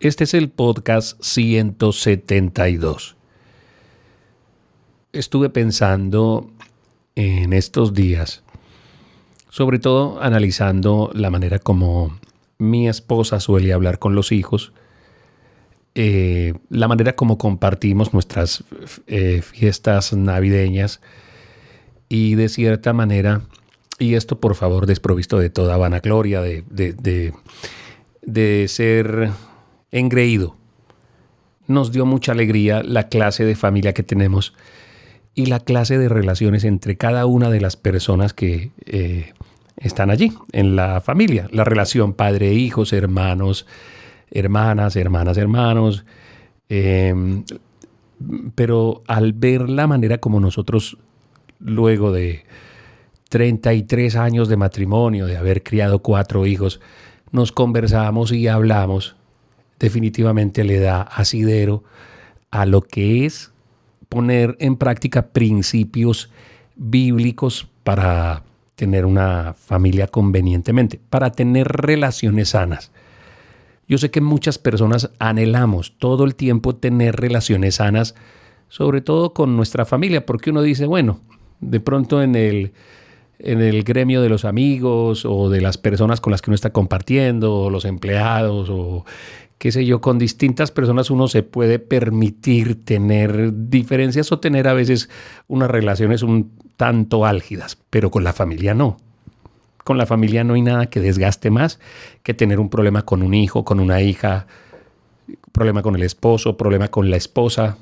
Este es el podcast 172. Estuve pensando en estos días, sobre todo analizando la manera como mi esposa suele hablar con los hijos, la manera como compartimos nuestras fiestas navideñas y de cierta manera, y esto por favor desprovisto de toda vanagloria, de ser engreído. Nos dio mucha alegría la clase de familia que tenemos y la clase de relaciones entre cada una de las personas que están allí en la familia. La relación padre-hijos, hermanos, hermanas, hermanos. Pero al ver la manera como nosotros, luego de 33 años de matrimonio, de haber criado 4 hijos, nos conversamos y hablamos, definitivamente le da asidero a lo que es poner en práctica principios bíblicos para tener una familia convenientemente, para tener relaciones sanas. Yo sé que muchas personas anhelamos todo el tiempo tener relaciones sanas, sobre todo con nuestra familia, porque uno dice, bueno, de pronto en el gremio de los amigos o de las personas con las que uno está compartiendo, o los empleados, o qué sé yo, con distintas personas uno se puede permitir tener diferencias o tener a veces unas relaciones un tanto álgidas, pero con la familia no. Con la familia no hay nada que desgaste más que tener un problema con un hijo, con una hija, problema con el esposo, problema con la esposa.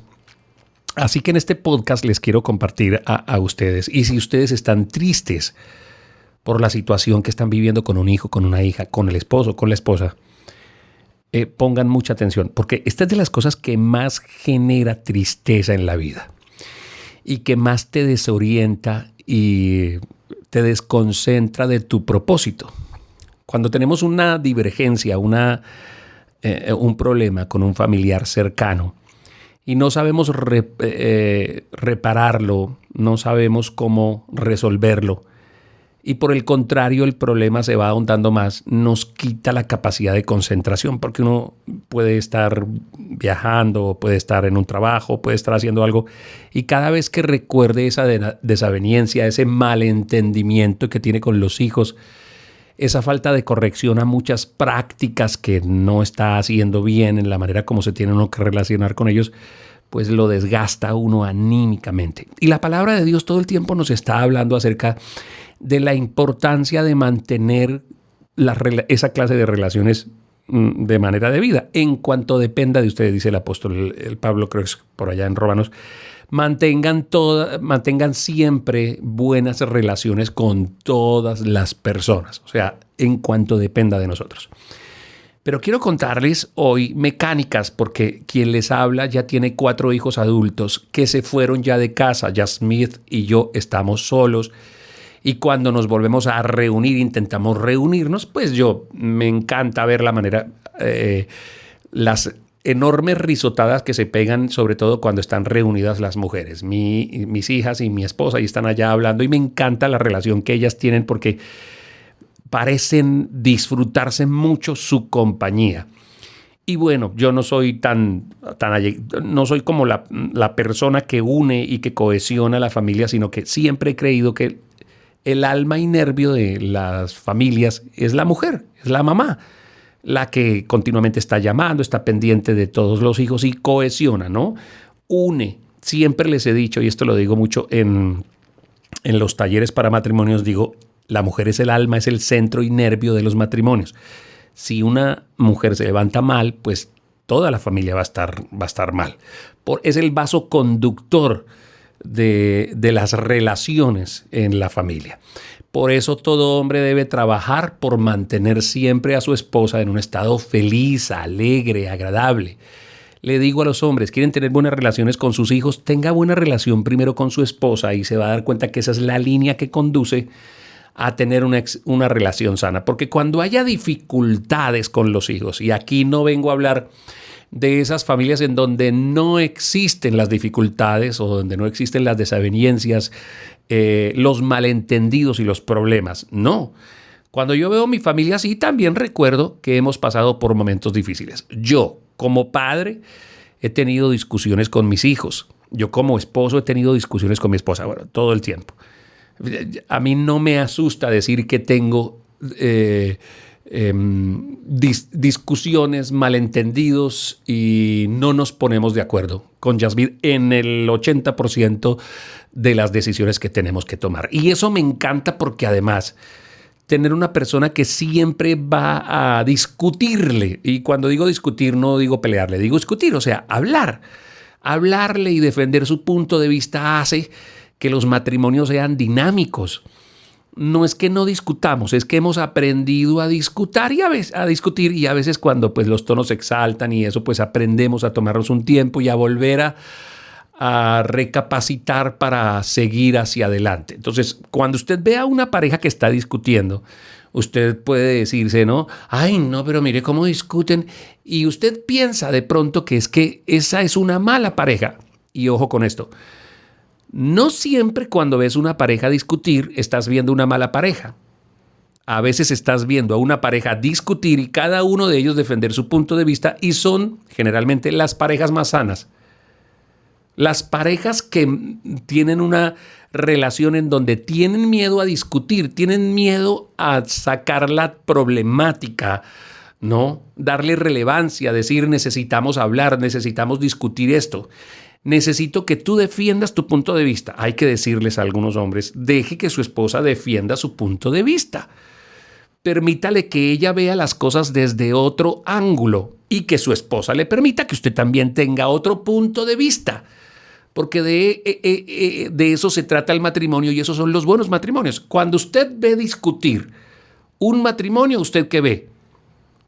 Así que en este podcast les quiero compartir a ustedes. Y si ustedes están tristes por la situación que están viviendo con un hijo, con una hija, con el esposo, con la esposa, pongan mucha atención, porque esta es de las cosas que más genera tristeza en la vida y que más te desorienta y te desconcentra de tu propósito. Cuando tenemos una divergencia, un problema con un familiar cercano y no sabemos repararlo, no sabemos cómo resolverlo, y por el contrario el problema se va ahondando más, nos quita la capacidad de concentración, porque uno puede estar viajando, puede estar en un trabajo, puede estar haciendo algo, y cada vez que recuerde esa desaveniencia, ese malentendimiento que tiene con los hijos, esa falta de corrección a muchas prácticas que no está haciendo bien en la manera como se tiene uno que relacionar con ellos, pues lo desgasta a uno anímicamente. Y la palabra de Dios todo el tiempo nos está hablando acerca de la importancia de mantener esa clase de relaciones de manera debida, en cuanto dependa de ustedes, dice el apóstol el Pablo, creo que es por allá en Romanos. Mantengan siempre buenas relaciones con todas las personas, o sea, en cuanto dependa de nosotros. Pero quiero contarles hoy mecánicas, porque quien les habla ya tiene 4 hijos adultos que se fueron ya de casa. Ya Smith y yo estamos solos. Y cuando nos volvemos a reunir, intentamos reunirnos, pues me encanta ver la manera, las enormes risotadas que se pegan, sobre todo cuando están reunidas las mujeres. Mis hijas y mi esposa y están allá hablando, y me encanta la relación que ellas tienen porque parecen disfrutarse mucho su compañía. Y bueno, yo no soy no soy como la persona que une y que cohesiona a la familia, sino que siempre he creído que el alma y nervio de las familias es la mujer, es la mamá, la que continuamente está llamando, está pendiente de todos los hijos y cohesiona, ¿no? Une. Siempre les he dicho, y esto lo digo mucho en los talleres para matrimonios, digo, la mujer es el alma, es el centro y nervio de los matrimonios. Si una mujer se levanta mal, pues toda la familia va a estar mal. Es el vaso conductor de las relaciones en la familia. Por eso todo hombre debe trabajar por mantener siempre a su esposa en un estado feliz, alegre, agradable. Le digo a los hombres, quieren tener buenas relaciones con sus hijos, tenga buena relación primero con su esposa y se va a dar cuenta que esa es la línea que conduce a tener una relación sana. Porque cuando haya dificultades con los hijos, y aquí no vengo a hablar de esas familias en donde no existen las dificultades o donde no existen las desavenencias, los malentendidos y los problemas. No. Cuando yo veo mi familia así, también recuerdo que hemos pasado por momentos difíciles. Yo, como padre he tenido discusiones con mis hijos. Yo como esposo he tenido discusiones con mi esposa, bueno, todo el tiempo. A mí no me asusta decir que tengo discusiones, malentendidos y no nos ponemos de acuerdo con Yasmín en el 80% de las decisiones que tenemos que tomar. Y eso me encanta porque además tener una persona que siempre va a discutirle, y cuando digo discutir no digo pelearle, digo discutir, o sea, hablarle y defender su punto de vista hace que los matrimonios sean dinámicos. No es que no discutamos, es que hemos aprendido a discutir y a veces cuando pues los tonos se exaltan y eso, pues aprendemos a tomarnos un tiempo y a volver a recapacitar para seguir hacia adelante. Entonces, cuando usted ve a una pareja que está discutiendo, usted puede decirse, ¿no? Ay, no, pero mire cómo discuten. Y usted piensa de pronto que es que esa es una mala pareja. Y ojo con esto. No siempre cuando ves una pareja discutir estás viendo una mala pareja. A veces estás viendo a una pareja discutir y cada uno de ellos defender su punto de vista y son generalmente las parejas más sanas. Las parejas que tienen una relación en donde tienen miedo a discutir, tienen miedo a sacar la problemática, ¿no? Darle relevancia, decir necesitamos hablar, necesitamos discutir esto. Necesito que tú defiendas tu punto de vista. Hay que decirles a algunos hombres, deje que su esposa defienda su punto de vista. Permítale que ella vea las cosas desde otro ángulo y que su esposa le permita que usted también tenga otro punto de vista. Porque de eso se trata el matrimonio y esos son los buenos matrimonios. Cuando usted ve discutir un matrimonio, ¿usted qué ve?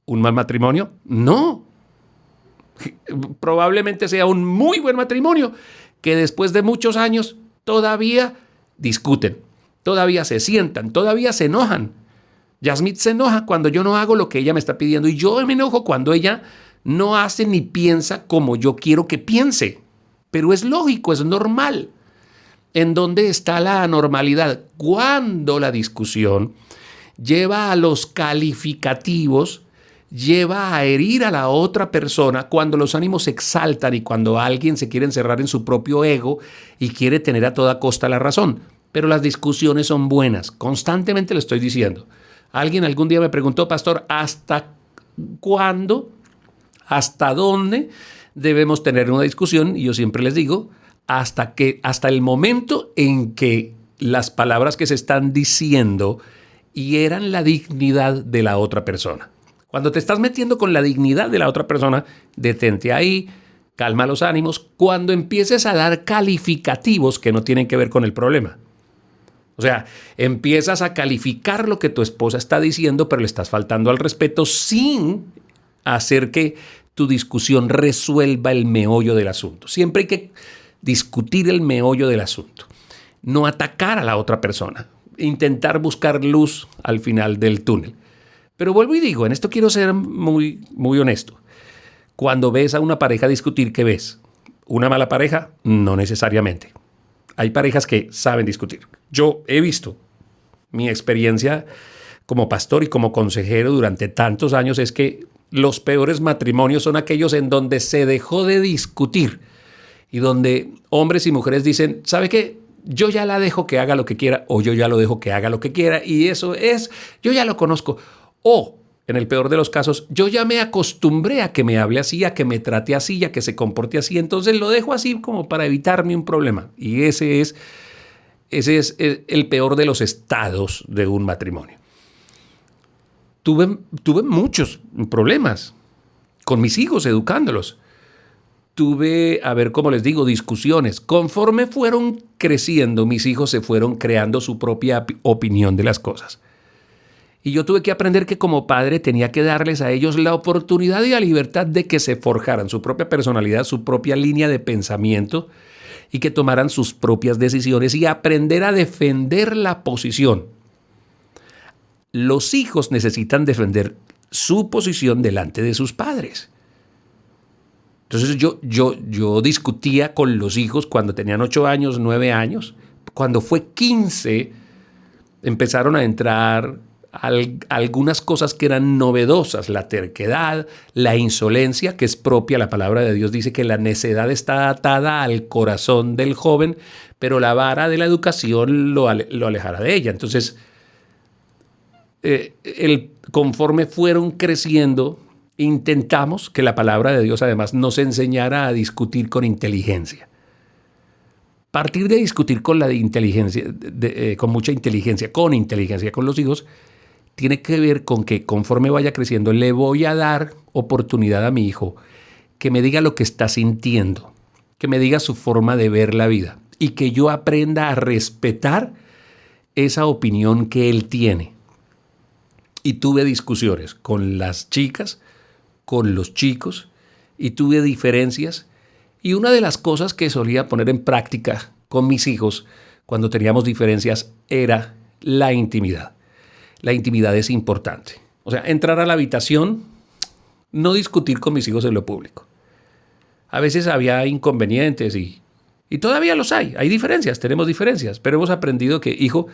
¿Un mal matrimonio? No. Probablemente sea un muy buen matrimonio que después de muchos años todavía discuten, todavía se sientan, todavía se enojan. Yasmín se enoja cuando yo no hago lo que ella me está pidiendo y yo me enojo cuando ella no hace ni piensa como yo quiero que piense. Pero es lógico, es normal. ¿En dónde está la anormalidad? Cuando la discusión lleva a los calificativos, lleva a herir a la otra persona, cuando los ánimos se exaltan y cuando alguien se quiere encerrar en su propio ego y quiere tener a toda costa la razón. Pero las discusiones son buenas, constantemente lo estoy diciendo. Alguien algún día me preguntó, pastor, ¿hasta cuándo, hasta dónde debemos tener una discusión? Y yo siempre les digo, hasta el momento en que las palabras que se están diciendo hieran la dignidad de la otra persona. Cuando te estás metiendo con la dignidad de la otra persona, detente ahí, calma los ánimos. Cuando empieces a dar calificativos que no tienen que ver con el problema. O sea, empiezas a calificar lo que tu esposa está diciendo, pero le estás faltando al respeto sin hacer que tu discusión resuelva el meollo del asunto. Siempre hay que discutir el meollo del asunto. No atacar a la otra persona. Intentar buscar luz al final del túnel. Pero vuelvo y digo, en esto quiero ser muy, muy honesto. Cuando ves a una pareja discutir, ¿qué ves? ¿Una mala pareja? No necesariamente. Hay parejas que saben discutir. Yo he visto, mi experiencia como pastor y como consejero durante tantos años es que los peores matrimonios son aquellos en donde se dejó de discutir y donde hombres y mujeres dicen, ¿sabe qué? Yo ya la dejo que haga lo que quiera o yo ya lo dejo que haga lo que quiera y eso es, yo ya lo conozco. O, en el peor de los casos, yo ya me acostumbré a que me hable así, a que me trate así, a que se comporte así, entonces lo dejo así como para evitarme un problema. Y ese es el peor de los estados de un matrimonio. Tuve muchos problemas con mis hijos educándolos. Tuve, a ver cómo les digo, discusiones. Conforme fueron creciendo, mis hijos se fueron creando su propia opinión de las cosas. Y yo tuve que aprender que como padre tenía que darles a ellos la oportunidad y la libertad de que se forjaran su propia personalidad, su propia línea de pensamiento y que tomaran sus propias decisiones y aprender a defender la posición. Los hijos necesitan defender su posición delante de sus padres. Entonces yo discutía con los hijos cuando tenían 8 años, 9 años. Cuando fue 15, empezaron a entrar algunas cosas que eran novedosas, la terquedad, la insolencia, que es propia, la palabra de Dios dice que la necedad está atada al corazón del joven, pero la vara de la educación lo alejará de ella. Entonces, conforme fueron creciendo, intentamos que la palabra de Dios además nos enseñara a discutir con inteligencia. Partir de discutir con la inteligencia, con mucha inteligencia, con los hijos, tiene que ver con que conforme vaya creciendo le voy a dar oportunidad a mi hijo que me diga lo que está sintiendo, que me diga su forma de ver la vida y que yo aprenda a respetar esa opinión que él tiene. Y tuve discusiones con las chicas, con los chicos, y tuve diferencias. Y una de las cosas que solía poner en práctica con mis hijos cuando teníamos diferencias era la intimidad. La intimidad es importante. O sea, entrar a la habitación, no discutir con mis hijos en lo público. A veces había inconvenientes y todavía los hay. Hay diferencias, tenemos diferencias, pero hemos aprendido que, hijo,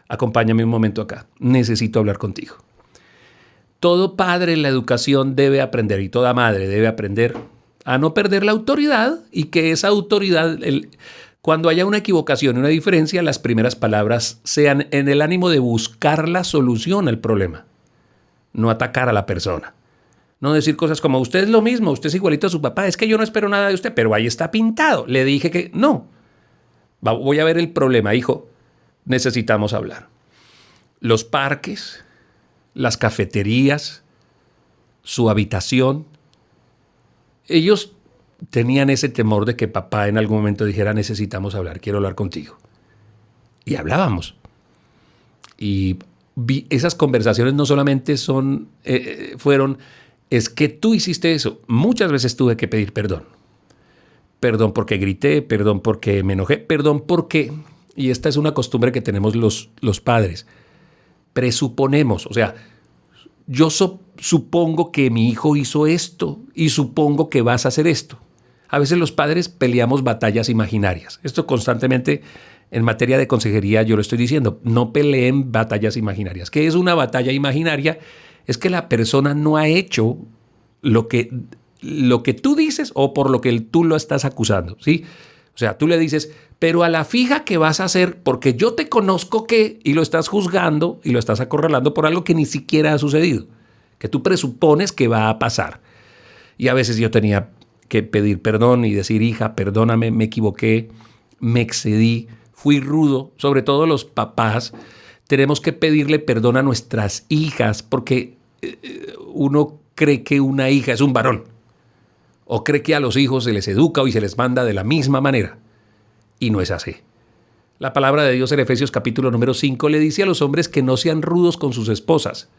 acompáñame un momento acá. Necesito hablar contigo. Todo padre en la educación debe aprender y toda madre debe aprender a no perder la autoridad y que esa autoridad, cuando haya una equivocación, una diferencia, las primeras palabras sean en el ánimo de buscar la solución al problema, no atacar a la persona. No decir cosas como, usted es lo mismo, usted es igualito a su papá, es que yo no espero nada de usted, pero ahí está pintado. Le dije que no. Voy a ver el problema, hijo. Necesitamos hablar. Los parques, las cafeterías, su habitación. Ellos tenían ese temor de que papá en algún momento dijera, necesitamos hablar, quiero hablar contigo. Y hablábamos. Y esas conversaciones no solamente fueron, es que tú hiciste eso. Muchas veces tuve que pedir perdón. Perdón porque grité, perdón porque me enojé, perdón porque, y esta es una costumbre que tenemos los padres, presuponemos, o sea, yo supongo que mi hijo hizo esto y supongo que vas a hacer esto. A veces los padres peleamos batallas imaginarias. Esto constantemente en materia de consejería yo lo estoy diciendo. No peleen batallas imaginarias. ¿Qué es una batalla imaginaria? Es que la persona no ha hecho lo que tú dices o por lo que tú lo estás acusando, ¿sí? O sea, tú le dices, pero a la fija que vas a hacer, porque yo te conozco que, y lo estás juzgando y lo estás acorralando por algo que ni siquiera ha sucedido, que tú presupones que va a pasar. Y a veces yo tenía que pedir perdón y decir, hija, perdóname, me equivoqué, me excedí, fui rudo. Sobre todo los papás, tenemos que pedirle perdón a nuestras hijas, porque uno cree que una hija es un varón, o cree que a los hijos se les educa y se les manda de la misma manera. Y no es así. La palabra de Dios en Efesios capítulo número 5 le dice a los hombres que no sean rudos con sus esposas.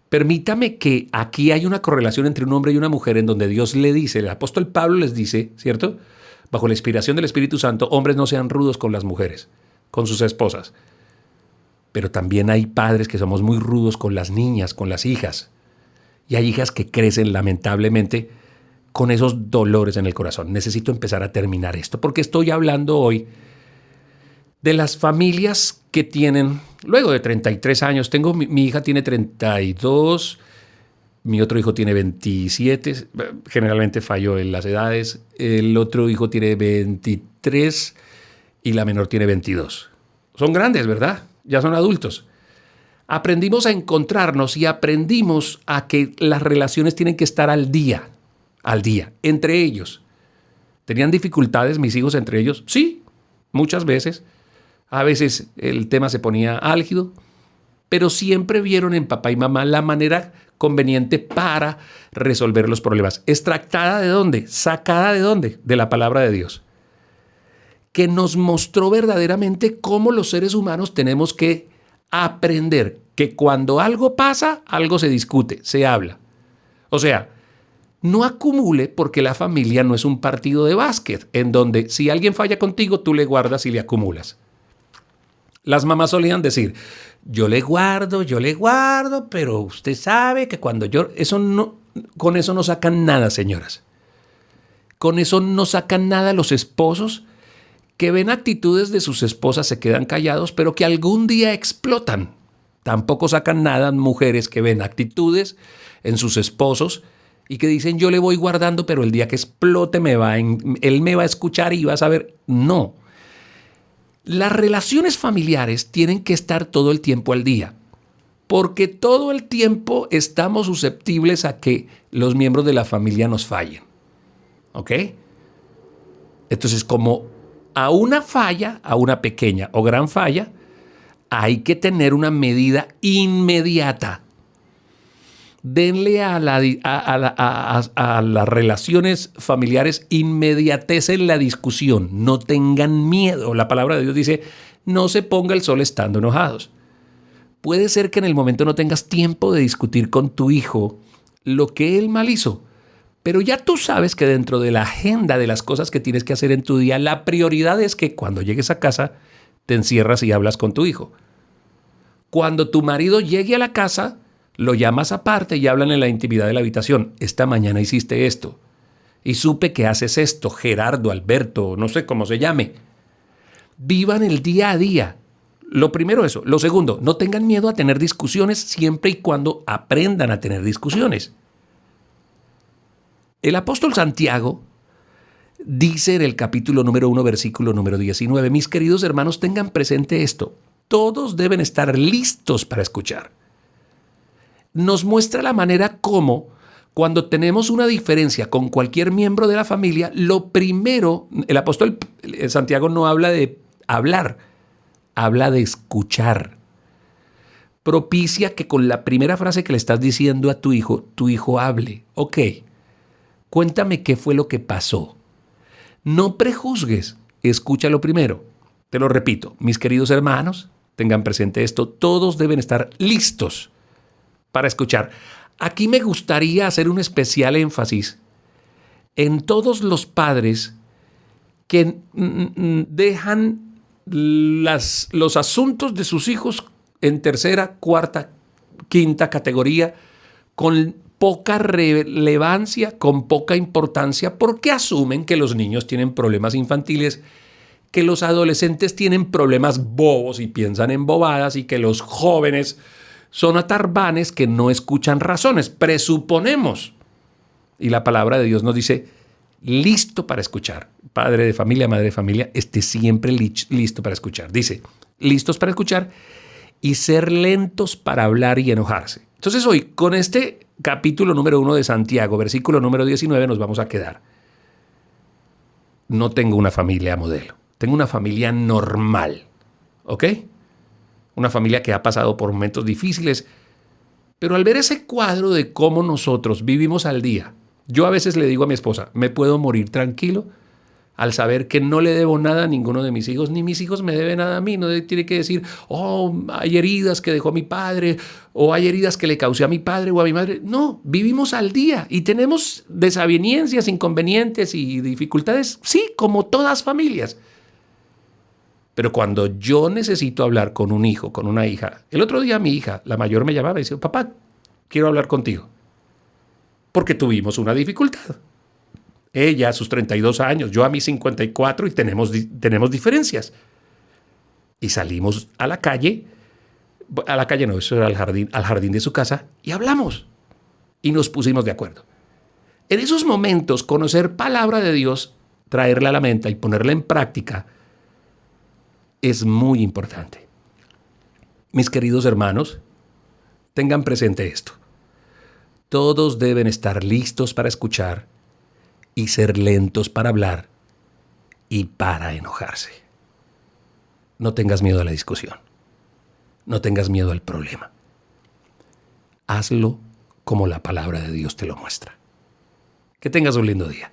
Permítame que aquí hay una correlación entre un hombre y una mujer en donde Dios le dice, el apóstol Pablo les dice, ¿cierto? Bajo la inspiración del Espíritu Santo, hombres no sean rudos con las mujeres, con sus esposas. Pero también hay padres que somos muy rudos con las niñas, con las hijas. Y hay hijas que crecen lamentablemente con esos dolores en el corazón. Necesito empezar a terminar esto, porque estoy hablando hoy de las familias que tienen, luego de 33 años, mi hija tiene 32, mi otro hijo tiene 27, generalmente fallo en las edades, el otro hijo tiene 23 y la menor tiene 22. Son grandes, ¿verdad? Ya son adultos. Aprendimos a encontrarnos y aprendimos a que las relaciones tienen que estar al día, entre ellos. ¿Tenían dificultades mis hijos entre ellos? Sí, muchas veces. A veces el tema se ponía álgido, pero siempre vieron en papá y mamá la manera conveniente para resolver los problemas. ¿Extractada de dónde? ¿Sacada de dónde? De la palabra de Dios, que nos mostró verdaderamente cómo los seres humanos tenemos que aprender que cuando algo pasa, algo se discute, se habla. O sea, no acumule, porque la familia no es un partido de básquet en donde si alguien falla contigo, tú le guardas y le acumulas. Las mamás solían decir, yo le guardo, pero usted sabe que cuando yo... Con eso no sacan nada, señoras. Con eso no sacan nada los esposos que ven actitudes de sus esposas, se quedan callados, pero que algún día explotan. Tampoco sacan nada mujeres que ven actitudes en sus esposos y que dicen yo le voy guardando, pero el día que explote él me va a escuchar y va a saber. No. Las relaciones familiares tienen que estar todo el tiempo al día, porque todo el tiempo estamos susceptibles a que los miembros de la familia nos fallen. ¿Ok? Entonces, como a una falla, a una pequeña o gran falla, hay que tener una medida inmediata. Denle a las relaciones familiares inmediatez en la discusión. No tengan miedo. La palabra de Dios dice, no se ponga el sol estando enojados. Puede ser que en el momento no tengas tiempo de discutir con tu hijo lo que él mal hizo, pero ya tú sabes que dentro de la agenda de las cosas que tienes que hacer en tu día, la prioridad es que cuando llegues a casa te encierras y hablas con tu hijo. Cuando tu marido llegue a la casa, lo llamas aparte y hablan en la intimidad de la habitación. Esta mañana hiciste esto y supe que haces esto, Gerardo, Alberto, no sé cómo se llame. Vivan el día a día. Lo primero eso. Lo segundo, no tengan miedo a tener discusiones siempre y cuando aprendan a tener discusiones. El apóstol Santiago dice en el capítulo número 1, versículo número 19, mis queridos hermanos, tengan presente esto. Todos deben estar listos para escuchar. Nos muestra la manera como cuando tenemos una diferencia con cualquier miembro de la familia, lo primero, el apóstol Santiago no habla de hablar, habla de escuchar. Propicia que con la primera frase que le estás diciendo a tu hijo hable. Ok, cuéntame qué fue lo que pasó. No prejuzgues, escúchalo primero. Te lo repito, mis queridos hermanos, tengan presente esto, todos deben estar listos para escuchar. Aquí me gustaría hacer un especial énfasis en todos los padres que dejan los asuntos de sus hijos en tercera, cuarta, quinta categoría, con poca relevancia, con poca importancia, porque asumen que los niños tienen problemas infantiles, que los adolescentes tienen problemas bobos y piensan en bobadas y que los jóvenes son atarbanes que no escuchan razones. Presuponemos. Y la palabra de Dios nos dice, listo para escuchar. Padre de familia, madre de familia, esté siempre listo para escuchar. Dice, listos para escuchar y ser lentos para hablar y enojarse. Entonces hoy, con este capítulo número 1 de Santiago, versículo número 19, nos vamos a quedar. No tengo una familia modelo. Tengo una familia normal. ¿Ok? Una familia que ha pasado por momentos difíciles. Pero al ver ese cuadro de cómo nosotros vivimos al día, yo a veces le digo a mi esposa, me puedo morir tranquilo al saber que no le debo nada a ninguno de mis hijos, ni mis hijos me deben nada a mí. No tiene que decir, hay heridas que dejó mi padre, o hay heridas que le causé a mi padre o a mi madre. No, vivimos al día y tenemos desavenencias, inconvenientes y dificultades, sí, como todas familias. Pero cuando yo necesito hablar con un hijo, con una hija, el otro día mi hija, la mayor, me llamaba y decía, papá, quiero hablar contigo. Porque tuvimos una dificultad. Ella a sus 32 años, yo a mis 54 y tenemos diferencias. Y salimos a la calle no, eso era al jardín de su casa y hablamos. Y nos pusimos de acuerdo. En esos momentos, conocer palabra de Dios, traerla a la mente y ponerla en práctica es muy importante. Mis queridos hermanos, tengan presente esto. Todos deben estar listos para escuchar y ser lentos para hablar y para enojarse. No tengas miedo a la discusión. No tengas miedo al problema. Hazlo como la palabra de Dios te lo muestra. Que tengas un lindo día.